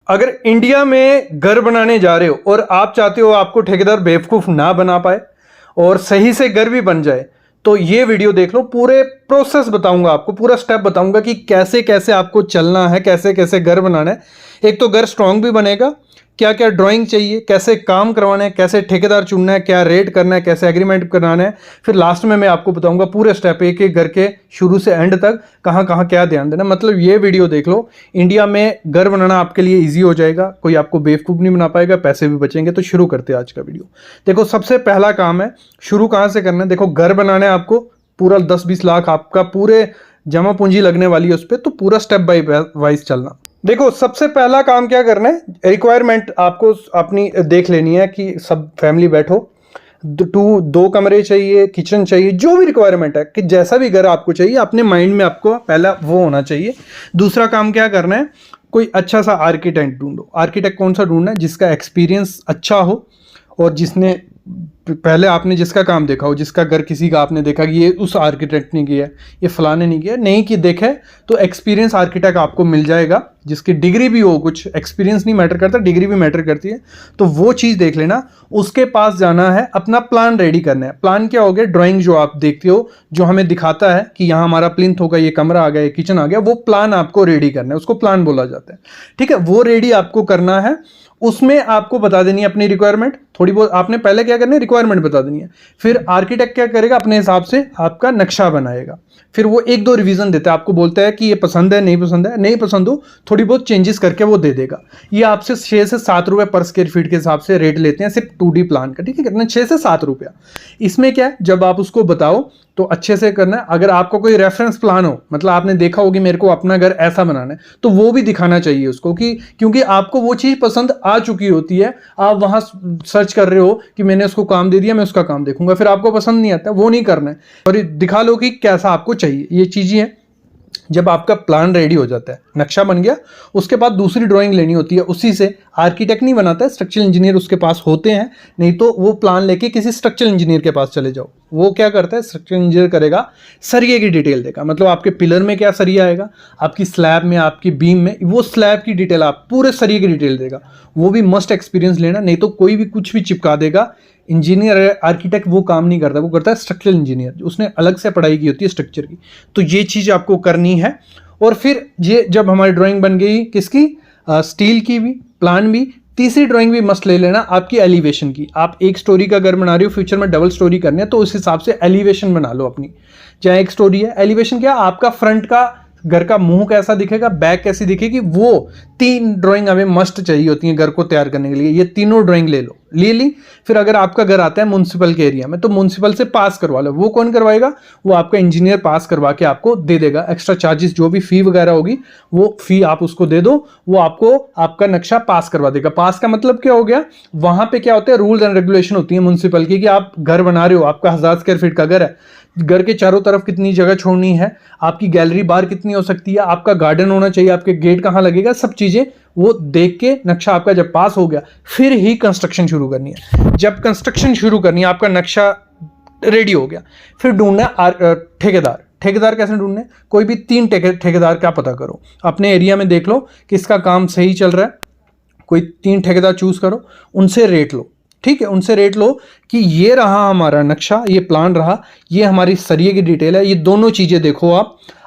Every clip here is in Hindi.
अगर इंडिया में घर बनाने जा रहे हो और आप चाहते हो आपको ठेकेदार बेवकूफ ना बना पाए और सही से घर भी बन जाए, तो ये वीडियो देख लो। पूरे प्रोसेस बताऊंगा आपको, पूरा स्टेप बताऊंगा कि कैसे कैसे आपको चलना है, कैसे कैसे घर बनाना है। एक तो घर स्ट्रांग भी बनेगा, क्या क्या ड्राइंग चाहिए, कैसे काम करवाना है, कैसे ठेकेदार चुनना है, क्या रेट करना है, कैसे एग्रीमेंट कराना है। फिर लास्ट में मैं आपको बताऊंगा पूरे स्टेप, एक एक घर के शुरू से एंड तक कहाँ कहाँ क्या ध्यान देना। मतलब ये वीडियो देख लो, इंडिया में घर बनाना आपके लिए ईजी हो जाएगा, कोई आपको बेवकूफ़ नहीं बना पाएगा, पैसे भी बचेंगे। तो शुरू करते हैं आज का वीडियो। देखो, सबसे पहला काम है, शुरू कहाँ से करना है। देखो, घर बनाना है आपको, पूरा 10-20 लाख आपका पूरे जमा पूंजी लगने वाली है उस पर, तो पूरा स्टेप बाय वाइज चलना। देखो, सबसे पहला काम क्या करना है, रिक्वायरमेंट आपको अपनी देख लेनी है कि सब फैमिली बैठो, दो कमरे चाहिए, किचन चाहिए, जो भी रिक्वायरमेंट है कि जैसा भी घर आपको चाहिए अपने माइंड में आपको पहला वो होना चाहिए। दूसरा काम क्या करना है, कोई अच्छा सा आर्किटेक्ट ढूंढो। आर्किटेक्ट कौन सा ढूंढना है, जिसका एक्सपीरियंस अच्छा हो और जिसने पहले आपने जिसका काम देखा हो, जिसका घर किसी का आपने देखा कि ये उस आर्किटेक्ट ने किया है, ये फलाने नहीं किया, नहीं कि देखे तो एक्सपीरियंस आर्किटेक्ट आपको मिल जाएगा, जिसकी डिग्री भी हो। कुछ एक्सपीरियंस नहीं मैटर करता, डिग्री भी मैटर करती है। तो वो चीज़ देख लेना, उसके पास जाना है, अपना प्लान रेडी करना है। प्लान क्या हो गया, ड्राइंग जो आप देखते हो, जो हमें दिखाता है कि यहाँ हमारा प्लिंथ होगा, ये कमरा आ गया, ये किचन आ गया, वो प्लान आपको रेडी करना है, उसको प्लान बोला जाता है। ठीक है, वो रेडी आपको करना है। उसमें आपको बता देनी है अपनी रिक्वायरमेंट, थोड़ी बहुत आपने पहले क्या करना है, रिक्वायरमेंट बता देनी है। फिर आर्किटेक्ट क्या करेगा, अपने हिसाब से आपका नक्शा बनाएगा। फिर वो 1-2 रिवीजन देता है, आपको बोलता है कि ये पसंद है, नहीं पसंद है, नहीं पसंद हो थोड़ी बहुत चेंजेस करके वो दे देगा। ये आपसे 6 से 7 रुपए पर स्क्वायर फीट के हिसाब से रेट लेते हैं, सिर्फ 2D प्लान का। ठीक है, कितना, 6 से 7 रुपया। इसमें क्या है, जब आप उसको बताओ तो अच्छे से करना है। अगर आपको कोई रेफरेंस प्लान हो, मतलब आपने देखा हो कि मेरे को अपना घर ऐसा बनाना है, तो वो भी दिखाना चाहिए उसको, कि क्योंकि आपको वो चीज़ पसंद आ चुकी होती है, आप वहाँ सर्च कर रहे हो कि मैंने उसको काम दे दिया, मैं उसका काम देखूंगा, फिर आपको पसंद नहीं आता, वो नहीं करना है। और दिखा लो कि कैसा आपको चाहिए, ये चीज़ें हैं। जब आपका प्लान रेडी हो जाता है, नक्शा बन गया, उसके बाद दूसरी ड्राइंग लेनी होती है। उसी से आर्किटेक्ट नहीं बनाता है, स्ट्रक्चरल इंजीनियर उसके पास होते हैं, नहीं तो वो प्लान लेके किसी स्ट्रक्चरल इंजीनियर के पास चले जाओ। वो क्या करता है, स्ट्रक्चरल इंजीनियर करेगा, सरिये की डिटेल देगा, मतलब आपके पिलर में क्या सरिया आएगा, आपकी स्लैब में, आपकी बीम में, वो स्लैब की डिटेल, आप पूरे सरिये की डिटेल देगा। वो भी मस्ट एक्सपीरियंस लेना, नहीं तो कोई भी कुछ भी चिपका देगा। इंजीनियर, आर्किटेक्ट वो काम नहीं करता, वो करता है स्ट्रक्चरल इंजीनियर, उसने अलग से पढ़ाई की होती है स्ट्रक्चर की। तो ये चीज़ आपको करनी है। और फिर ये जब हमारी ड्राइंग बन गई, किसकी, स्टील की भी, प्लान भी, तीसरी ड्राइंग भी मस्त ले लेना आपकी एलिवेशन की। आप 1 स्टोरी का घर बना रहे हो, फ्यूचर में डबल स्टोरी करनी है, तो उस हिसाब से एलिवेशन बना लो अपनी। चाहे 1 स्टोरी है, एलिवेशन क्या, आपका फ्रंट का घर का मुंह कैसा दिखेगा, बैक कैसी दिखेगी, वो 3 ड्राइंग हमें मस्ट चाहिए होती हैं घर को तैयार करने के लिए। ये तीनों ड्राइंग ले लो, ले ली। फिर अगर आपका घर आता है म्युनिसिपल के एरिया में, तो म्युनिसिपल से पास करवा लो। वो कौन करवाएगा, वो आपका इंजीनियर पास करवा के आपको दे देगा। एक्स्ट्रा चार्जेस, जो भी फी वगैरह होगी, वो फी आप उसको दे दो, वो आपको आपका नक्शा पास करवा देगा। पास का मतलब क्या हो गया, वहां पे क्या होता है, रूल्स एंड रेगुलेशन होती है म्युनिसिपल की, कि आप घर बना रहे हो, आपका 1000 स्क्वायर फीट का घर है, घर के चारों तरफ कितनी जगह छोड़नी है, आपकी गैलरी बार कितनी हो सकती है, आपका गार्डन होना चाहिए, आपके गेट कहाँ लगेगा, सब चीजें वो देख के नक्शा आपका जब पास हो गया, फिर ही कंस्ट्रक्शन शुरू करनी है। जब कंस्ट्रक्शन शुरू करनी है, आपका नक्शा रेडी हो गया, फिर ढूंढना है ठेकेदार। ठेकेदार कैसे ढूंढने, कोई भी 3 ठेकेदार का पता करो, अपने एरिया में देख लो किसका काम सही चल रहा है, कोई 3 ठेकेदार चूज करो, उनसे रेट लो। ठीक है, उनसे रेट लो कि ये रहा हमारा नक्शा, ये प्लान रहा, ये हमारी सरिये की डिटेल है, ये दोनों चीज़ें देखो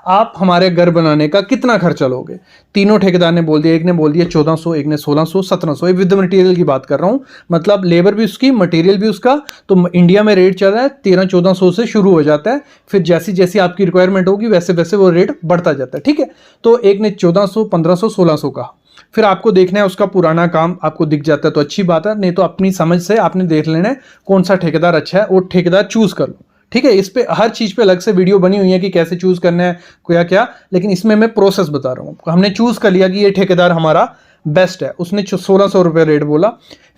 आप हमारे घर बनाने का कितना खर्चा लोगे। तीनों ठेकेदार ने बोल दिया, एक ने बोल दिया 1400, एक ने 1600, 1700, ये विद मटेरियल की बात कर रहा हूँ, मतलब लेबर भी उसकी, मटेरियल भी उसका। तो इंडिया में रेट चल रहा है 1300-1400 से शुरू हो जाता है, फिर जैसी जैसी आपकी रिक्वायरमेंट होगी वैसे वैसे वो रेट बढ़ता जाता है। ठीक है, तो एक ने 1400, 1500, 1600 कहा। फिर आपको देखना है उसका पुराना काम आपको दिख जाता है तो अच्छी बात है, नहीं तो अपनी समझ से आपने देख लेना है कौन सा ठेकेदार अच्छा है, वो ठेकेदार चूज कर लो। ठीक है, इस पे हर चीज पे अलग से वीडियो बनी हुई है कि कैसे चूज करना है, क्या क्या, लेकिन इसमें मैं प्रोसेस बता रहा हूँ। हमने चूज कर लिया कि ये ठेकेदार हमारा बेस्ट है, उसने 1600 रुपये रेट बोला।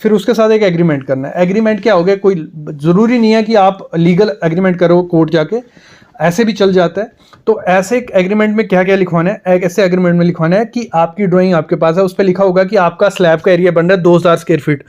फिर उसके साथ एक एग्रीमेंट करना है। एग्रीमेंट क्या हो गया, कोई जरूरी नहीं है कि आप लीगल एग्रीमेंट करो कोर्ट जाके, ऐसे भी चल जाता है। तो ऐसे एग्रीमेंट में क्या क्या लिखवाना है, ऐसे एग्रीमेंट में लिखवाना है कि आपकी ड्राइंग आपके पास है, उस पर लिखा होगा कि आपका स्लैब का एरिया बन रहा है 2000 स्क्वायर फीट।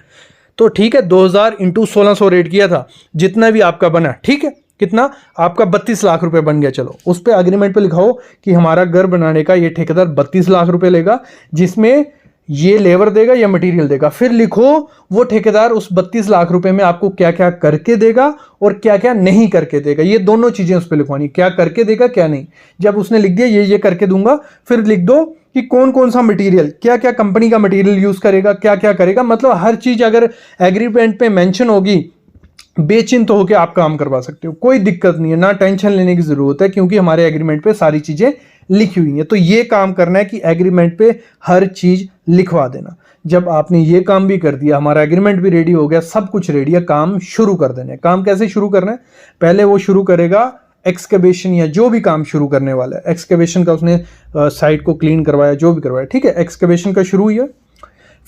तो ठीक है, 2000 × 1600 रेट किया था, जितना भी आपका बना, ठीक है, कितना आपका 32 लाख रुपए बन गया। चलो उस पे एग्रीमेंट पे लिखाओ कि हमारा घर बनाने का ये ठेकेदार 32 लाख रुपए लेगा, जिसमें ये लेबर देगा या मटेरियल देगा, फिर लिखो वो ठेकेदार उस 32 लाख रुपए में आपको क्या क्या करके देगा और क्या क्या नहीं करके देगा। ये दोनों चीजें उस पर लिखवानी, क्या करके देगा क्या नहीं। जब उसने लिख दिया ये करके दूंगा, फिर लिख दो कि कौन कौन सा मटेरियल, क्या क्या कंपनी का मटेरियल यूज करेगा, क्या क्या करेगा। मतलब हर चीज अगर एग्रीमेंट पे मेंशन होगी, बेचिंत होकर आप काम करवा सकते हो, कोई दिक्कत नहीं है, ना टेंशन लेने की जरूरत है, क्योंकि हमारे एग्रीमेंट पे सारी चीजें लिखी हुई है। तो ये काम करना है कि एग्रीमेंट पे हर चीज लिखवा देना। जब आपने ये काम भी कर दिया, हमारा एग्रीमेंट भी रेडी हो गया, सब कुछ रेडी है, काम शुरू कर देना है। काम कैसे शुरू करना है, पहले वो शुरू करेगा एक्सकेवेशन या जो भी काम शुरू करने वाला है, एक्सकेवेशन का उसने साइट को क्लीन करवाया, जो भी करवाया, ठीक है, एक्सकेवेशन का शुरू हुआ।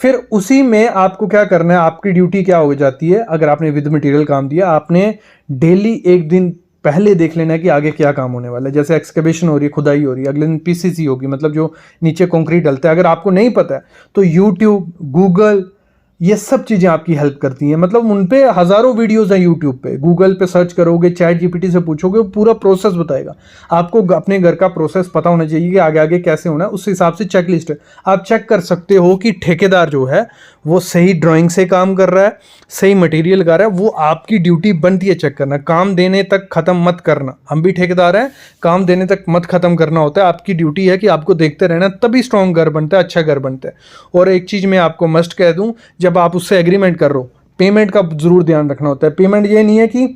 फिर उसी में आपको क्या करना है, आपकी ड्यूटी क्या हो जाती है, अगर आपने विद मटेरियल काम दिया, आपने डेली एक दिन पहले देख लेना है कि आगे क्या काम होने वाला है। जैसे एक्सकेवेशन हो रही है, खुदाई हो रही है, अगले दिन पीसीसी होगी, मतलब जो नीचे कंक्रीट डलता है। अगर आपको नहीं पता है तो यूट्यूब, गूगल, ये सब चीज़ें आपकी हेल्प करती हैं। मतलब उन पे हज़ारों वीडियोस हैं यूट्यूब पे, गूगल पे सर्च करोगे, चैट जीपीटी से पूछोगे, वो पूरा प्रोसेस बताएगा। आपको अपने घर का प्रोसेस पता होना चाहिए कि आगे आगे कैसे होना है, उस हिसाब से चेक लिस्ट है। आप चेक कर सकते हो कि ठेकेदार जो है वो सही ड्राइंग से काम कर रहा है, सही मटेरियल लगा रहा है। वो आपकी ड्यूटी बनती है चेक करना, काम देने तक ख़त्म मत करना। हम भी ठेकेदार हैं, काम देने तक मत ख़त्म करना होता है। आपकी ड्यूटी है कि आपको देखते रहना, तभी स्ट्रॉन्ग घर बनता है, अच्छा घर बनता है। और एक चीज़ मैं आपको मस्ट कह दूँ, जब आप उससे एग्रीमेंट कर रहे हो, पेमेंट का जरूर ध्यान रखना होता है। पेमेंट ये नहीं है कि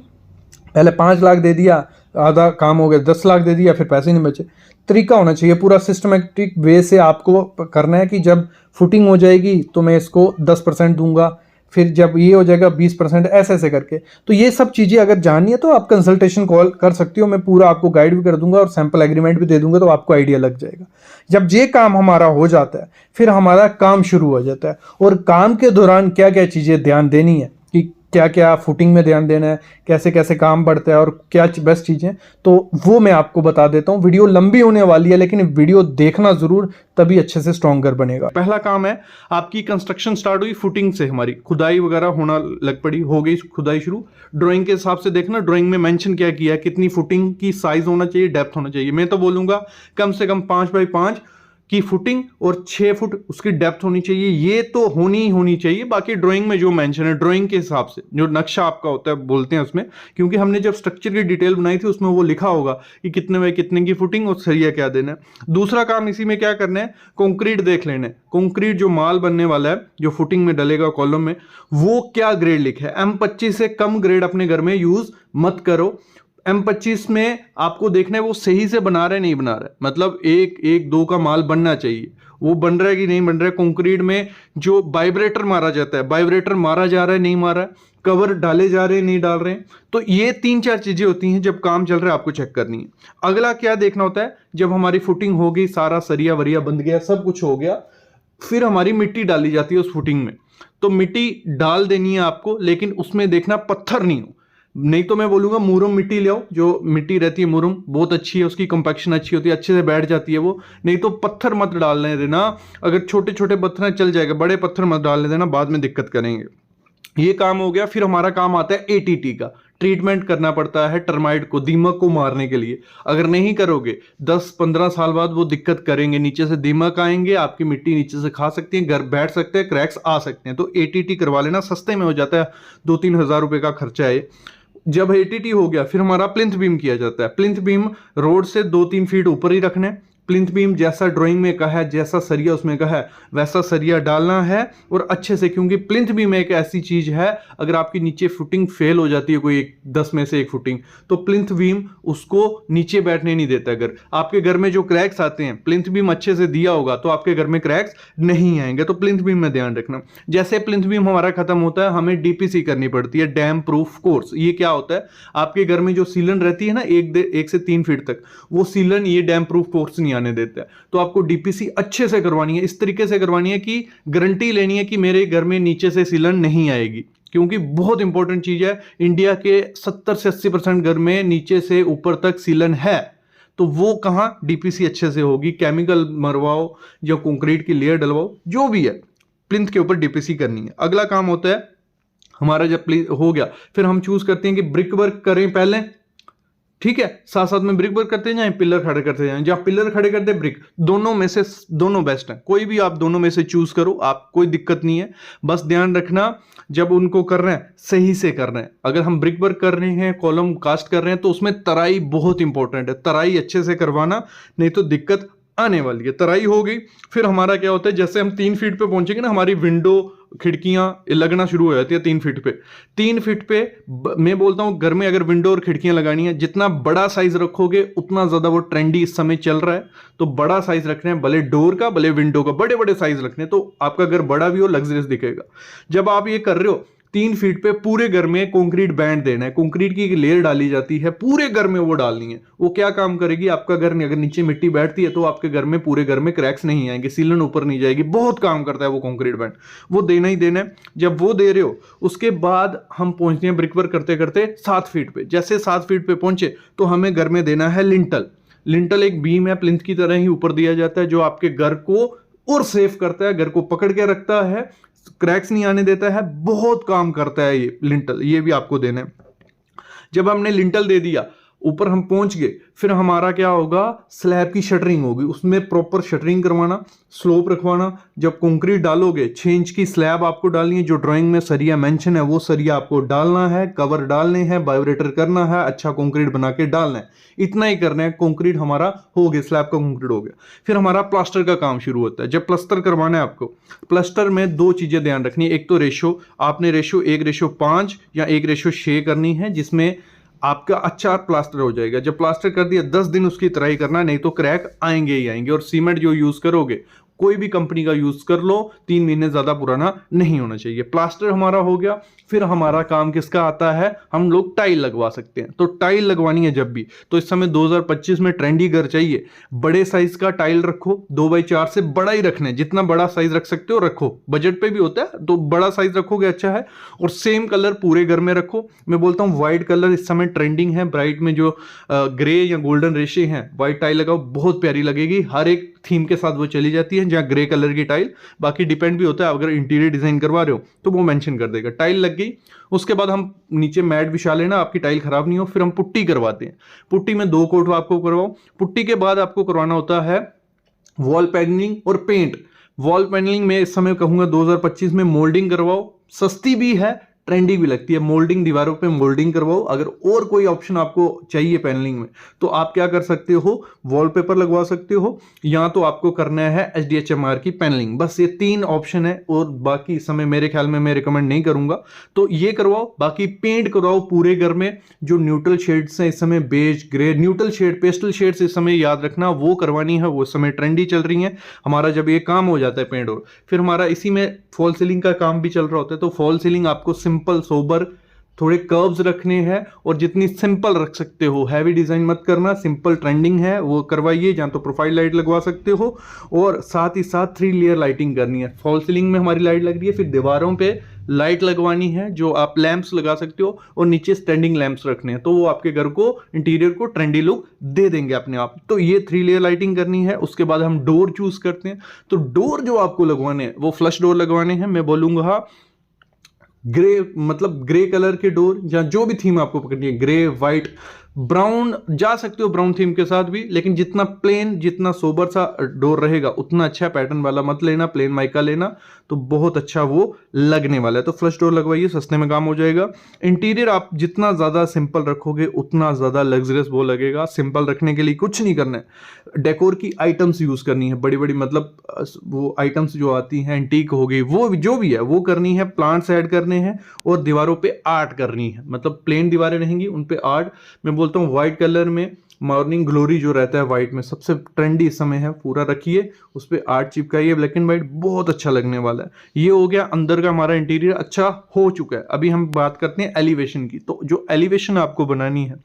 पहले 5 लाख दे दिया, आधा काम हो गया, 10 लाख दे दिया, फिर पैसे नहीं बचे। तरीका होना चाहिए, पूरा सिस्टमेटिक वे से आपको करना है कि जब फुटिंग हो जाएगी तो मैं इसको 10% दूंगा, फिर जब ये हो जाएगा 20%, ऐसे ऐसे करके। तो ये सब चीज़ें अगर जाननी है तो आप कंसल्टेशन कॉल कर सकती हो, मैं पूरा आपको गाइड भी कर दूंगा और सैम्पल एग्रीमेंट भी दे दूंगा, तो आपको आइडिया लग जाएगा। जब ये काम हमारा हो जाता है, फिर हमारा काम शुरू हो जाता है। और काम के दौरान क्या क्या चीज़ें ध्यान देनी है, कि क्या क्या फुटिंग में ध्यान देना है, कैसे कैसे काम बढ़ता है और क्या बेस्ट चीज़ें, तो वो मैं आपको बता देता हूँ। वीडियो लंबी होने वाली है, लेकिन वीडियो देखना ज़रूर, तभी अच्छे से स्ट्रॉन्गर बनेगा। पहला काम है, आपकी कंस्ट्रक्शन स्टार्ट हुई फुटिंग से, हमारी खुदाई वगैरह होना लग पड़ी, हो गई खुदाई शुरू। ड्राइंग के हिसाब से देखना, ड्राइंग में मेंशन क्या किया है, कितनी फुटिंग की साइज होना चाहिए, डेप्थ होना चाहिए। मैं तो बोलूँगा कम से कम 5 बाई 5 की फुटिंग और 6 फुट उसकी डेप्थ होनी चाहिए। ये तो होनी ही होनी चाहिए। बाकी ड्राइंग में जो मेंशन है, ड्राइंग के हिसाब से जो नक्शा आपका होता है बोलते हैं उसमें, क्योंकि हमने जब स्ट्रक्चर की डिटेल बनाई थी उसमें वो लिखा होगा कि कितने बाय कितने की फुटिंग और सरिया क्या देना है। दूसरा काम इसी में क्या करना है, कंक्रीट देख लेना है। कंक्रीट जो माल बनने वाला है, जो फुटिंग में डलेगा कॉलम में, वो क्या ग्रेड लिखा है। M25 से कम ग्रेड अपने घर में यूज मत करो। M25 में आपको देखना है वो सही से बना रहा है नहीं बना रहा है, मतलब 1-1-2 का माल बनना चाहिए, वो बन रहा है कि नहीं बन रहा है। कंक्रीट में जो वाइब्रेटर मारा जाता है, वाइब्रेटर मारा जा रहा है नहीं मारा है, कवर डाले जा रहे हैं नहीं डाल रहे हैं। तो ये 3-4 चीजें होती हैं जब काम चल रहा है आपको चेक करनी है। अगला क्या देखना होता है, जब हमारी फुटिंग हो गई, सारा सरिया वरिया बंध गया, सब कुछ हो गया, फिर हमारी मिट्टी डाली जाती है उस फुटिंग में। तो मिट्टी डाल देनी है आपको, लेकिन उसमें देखना पत्थर नहीं हो, नहीं तो मैं बोलूंगा मुरुम मिट्टी ले आओ। जो मिट्टी रहती है मुरुम, बहुत अच्छी है, उसकी कंपैक्शन अच्छी होती है, अच्छे से बैठ जाती है वो। नहीं तो पत्थर मत डालने देना, अगर छोटे छोटे पत्थर चल जाएगा, बड़े पत्थर मत डालने देना, बाद में दिक्कत करेंगे। ये काम हो गया। फिर हमारा काम आता है ATT का, ट्रीटमेंट करना पड़ता है टर्माइट को, दीमक को मारने के लिए। अगर नहीं करोगे 10-15 साल बाद वो दिक्कत करेंगे, नीचे से दीमक आएंगे, आपकी मिट्टी नीचे से खा सकती है, घर बैठ सकते हैं, क्रैक्स आ सकते हैं। तो ATT करवा लेना, सस्ते में हो जाता है, 2-3 हज़ार रुपए का खर्चा है। जब ATT हो गया, फिर हमारा प्लिंथ बीम किया जाता है। प्लिंथ बीम रोड से 2-3 फीट ऊपर ही रखने। प्लिंथ बीम जैसा ड्राइंग में कहा है, जैसा सरिया उसमें कहा है, वैसा सरिया डालना है और अच्छे से, क्योंकि प्लिंथ बीम एक ऐसी चीज है, अगर आपकी नीचे फुटिंग फेल हो जाती है, कोई 10 में से एक फुटिंग, तो प्लिंथ बीम उसको नीचे बैठने नहीं देता। अगर आपके घर में जो क्रैक्स आते हैं, प्लिंथ बीम अच्छे से दिया होगा तो आपके घर में क्रैक्स नहीं आएंगे। तो प्लिंथ बीम में ध्यान रखना। जैसे प्लिंथ बीम हमारा खत्म होता है, हमें DPC करनी पड़ती है, डैम प्रूफ कोर्स। ये क्या होता है, आपके घर में जो सीलन रहती है ना 1 से 3 फीट तक, वो सीलन ये डैम प्रूफ कोर्स नहीं आने देता है। तो आपको DPC अच्छे से करवानी है, इस तरीके से करवानी है कि गारंटी लेनी है कि मेरे घर में नीचे से सीलन नहीं आएगी, क्योंकि बहुत इंपॉर्टेंट चीज है। इंडिया के 70 से 80% घर में नीचे से ऊपर तक सीलन है, तो वो कहां DPC अच्छे से होगी। केमिकल मरवाओ या कंक्रीट की लेयर डलवाओ, जो भी है, प्लिंथ के ऊपर DPC करनी है। अगला काम होता है हमारा, जब हो गया, फिर हम चूज करते हैं कि ब्रिक वर्क करें पहले ठीक है, साथ साथ में ब्रिक वर्क करते जाएं, पिलर खड़े करते जाएं, जहां पिलर खड़े करते ब्रिक, दोनों में से दोनों बेस्ट है, कोई भी आप दोनों में से चूज करो, आप कोई दिक्कत नहीं है। बस ध्यान रखना जब उनको कर रहे हैं सही से कर रहे हैं। अगर हम ब्रिक वर्क कर रहे हैं, कॉलम कास्ट कर रहे हैं, तो उसमें तराई बहुत इंपॉर्टेंट है, तराई अच्छे से करवाना, नहीं तो दिक्कत आने वाली है। तराई हो गई, फिर हमारा क्या होता है, जैसे हम 3 फीट पे पहुंचेंगे ना, हमारी विंडो खिड़कियां लगना शुरू हो जाती है 3 फीट पे। 3 फीट पे मैं बोलता हूं घर में अगर विंडो और खिड़कियां लगानी है, जितना बड़ा साइज रखोगे उतना ज्यादा वो ट्रेंडी इस समय चल रहा है। तो बड़ा साइज रखना है, भले डोर का भले विंडो का, बड़े बड़े साइज रखने हैं, तो आपका घर बड़ा भी हो, लग्जरियस दिखेगा। जब आप ये कर रहे हो 3 फीट पे पूरे घर में कंक्रीट बैंड देना है, कंक्रीट की एक लेयर डाली जाती है पूरे घर में, वो डालनी है। वो क्या काम करेगी, आपका घर अगर नीचे मिट्टी बैठती है तो आपके घर में पूरे घर में क्रैक्स नहीं आएंगे, सीलन ऊपर नहीं जाएगी, बहुत काम करता है वो कंक्रीट बैंड, वो देना ही देना है। जब वो दे रहे हो उसके बाद हम पहुंचते हैं ब्रिक वर्क करते करते 7 फीट पे। जैसे 7 फीट पे पहुंचे तो हमें घर में देना है लिंटल। लिंटल एक बीम है, प्लिंथ की तरह ही ऊपर दिया जाता है, जो आपके घर को और सेफ करता है, घर को पकड़ के रखता है, क्रैक्स नहीं आने देता है, बहुत काम करता है ये लिंटल, ये भी आपको देना है। जब हमने लिंटल दे दिया, ऊपर हम पहुंच गए, फिर हमारा क्या होगा, स्लैब की शटरिंग होगी, उसमें प्रॉपर शटरिंग करवाना, स्लोप रखवाना। जब कंक्रीट डालोगे 6 इंच की स्लैब आपको डालनी है, जो ड्राइंग में सरिया मेंशन है वो सरिया आपको डालना है, कवर डालने हैं, वाइब्रेटर करना है, अच्छा कंक्रीट बना के डालना है, इतना ही करना है। कंक्रीट हमारा हो गया, स्लैब का कंक्रीट हो गया, फिर हमारा प्लास्टर का काम शुरू होता है। जब प्लास्टर करवाना है आपको, प्लास्टर में 2 चीजें ध्यान रखनी है। एक तो रेशो, आपने रेशो 1:5 या 1:6 करनी है, जिसमें आपका अच्छा प्लास्टर हो जाएगा। जब प्लास्टर कर दिया 10 दिन उसकी तराई करना, नहीं तो क्रैक आएंगे ही आएंगे। और सीमेंट जो यूज करोगे कोई भी कंपनी का यूज कर लो, 3 महीने ज्यादा पुराना नहीं होना चाहिए। प्लास्टर हमारा हो गया, फिर हमारा काम किसका आता है, हम लोग टाइल लगवा सकते हैं। तो टाइल लगवानी है जब भी, तो इस समय 2025 में ट्रेंडी घर चाहिए, बड़े साइज का टाइल रखो, 2x4 से बड़ा ही रखना है, जितना बड़ा साइज रख सकते हो रखो, बजट पे भी होता है तो बड़ा साइज रखोगे अच्छा है। और सेम कलर पूरे घर में रखो। मैं बोलता हूं व्हाइट कलर इस समय ट्रेंडिंग है, ब्राइट में जो ग्रे या गोल्डन रेशे हैं, व्हाइट टाइल लगाओ, बहुत प्यारी लगेगी, हर एक थीम के साथ वो चली जाती है, जहां ग्रे कलर की टाइल। बाकी डिपेंड भी होता है, अगर इंटीरियर डिजाइन करवा रहे हो तो वो मेंशन कर देगा। टाइल लग गई, उसके बाद हम नीचे मैट बिछा लेना, आपकी टाइल खराब नहीं हो। फिर हम पुट्टी करवाते हैं, पुट्टी में 2 कोट आपको करवाओ। पुट्टी के बाद आपको करवाना होता है वॉल पैनलिंग और पेंट। वॉल पैनलिंग में इस समय कहूंगा 2025 में मोल्डिंग करवाओ, सस्ती भी है, ट्रेंडी भी लगती है। मोल्डिंग, दीवारों पे मोल्डिंग करवाओ। अगर और कोई ऑप्शन आपको चाहिए पैनलिंग में, तो आप क्या कर सकते हो, वॉलपेपर लगवा सकते हो, या तो आपको करना है HDHMR की पैनलिंग। बस ये 3 ऑप्शन है, और बाकी इस समय मेरे ख्याल में मैं रिकमेंड नहीं करूंगा, तो ये करवाओ। बाकी पेंट करवाओ पूरे घर में, जो न्यूट्रल शेड्स हैं इस समय, beige, grey, neutral shade, pastel shades इस समय याद रखना, वो करवानी है, वो इस समय ट्रेंडी चल रही है। हमारा जब ये काम हो जाता है पेंट, और फिर हमारा इसी में फॉल सीलिंग का काम भी चल रहा होता है। तो फॉल सीलिंग आपको सिंपल, सोबर, थोड़े कर्व्स रखने हैं, और जितनी सिंपल रख सकते हो, हैवी डिजाइन मत करना, सिंपल ट्रेंडिंग है वो करवाइए। जहां तो प्रोफाइल लाइट लगवा सकते हो, और साथ ही साथ 3 लेयर लाइटिंग करनी है। फॉल सीलिंग में हमारी लाइट लग रही है, फिर दीवारों पे लाइट लगवानी है, जो आप लैंप्स लगा सकते हो, और नीचे स्टैंडिंग लैंप्स रखने हैं, तो वो आपके घर को, इंटीरियर को ट्रेंडी लुक दे देंगे अपने आप। तो ये 3 लेयर लाइटिंग करनी है। उसके बाद हम डोर चूज करते हैं। तो डोर जो आपको लगवाने हैं वो फ्लश डोर लगवाने हैं। मैं बोलूंगा ग्रे, मतलब ग्रे कलर के डोर, या जो भी थीम आपको पकड़नी है, ग्रे, व्हाइट, ब्राउन, जा सकते हो ब्राउन थीम के साथ भी, लेकिन जितना प्लेन, जितना सोबर सा डोर रहेगा उतना अच्छा। पैटर्न वाला मत लेना, प्लेन माइका लेना, तो बहुत अच्छा वो लगने वाला है। तो फ्लश डोर लगवाइए, सस्ते में काम हो जाएगा। इंटीरियर आप जितना ज्यादा सिंपल रखोगे उतना ज्यादा लग्जरियस वो लगेगा। सिंपल रखने के लिए कुछ नहीं करना है, डेकोर की आइटम्स यूज करनी है, बड़ी बड़ी, मतलब वो आइटम्स जो आती हैं, एंटीक हो गई, वो जो भी है वो करनी है, प्लांट्स ऐड करने हैं, और दीवारों पे आर्ट करनी है, मतलब प्लेन दीवारें रहेंगी उन पे आर्ट। मैं बोलता हूँ व्हाइट कलर में मॉर्निंग ग्लोरी जो रहता है व्हाइट में, सबसे ट्रेंडी इस समय है, पूरा रखिए, उस पर आर्ट चिपकाइए, ब्लैक एंड व्हाइट, बहुत अच्छा लगने वाला है। ये हो गया अंदर का, हमारा इंटीरियर अच्छा हो चुका है। अभी हम बात करते हैं एलिवेशन की। तो जो एलिवेशन आपको बनानी है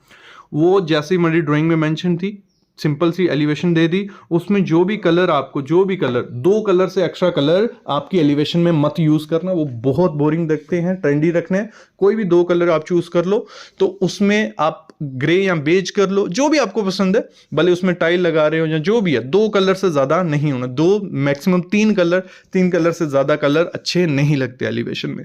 वो जैसे हमारी ड्राइंग में मेंशन थी, सिंपल सी एलिवेशन दे दी। उसमें जो भी कलर आपको, जो भी कलर, 2 कलर से एक्स्ट्रा कलर आपकी एलिवेशन में मत यूज करना, वो बहुत बोरिंग लगते हैं, ट्रेंडी रखने हैं। कोई भी 2 कलर आप चूज कर लो, तो उसमें आप ग्रे या बेज कर लो, जो भी आपको पसंद है, भले उसमें टाइल लगा रहे हो या जो भी है। 2 कलर से ज्यादा नहीं होना, 2 मैक्सिमम 3 कलर, 3 कलर से ज्यादा कलर अच्छे नहीं लगते एलिवेशन में।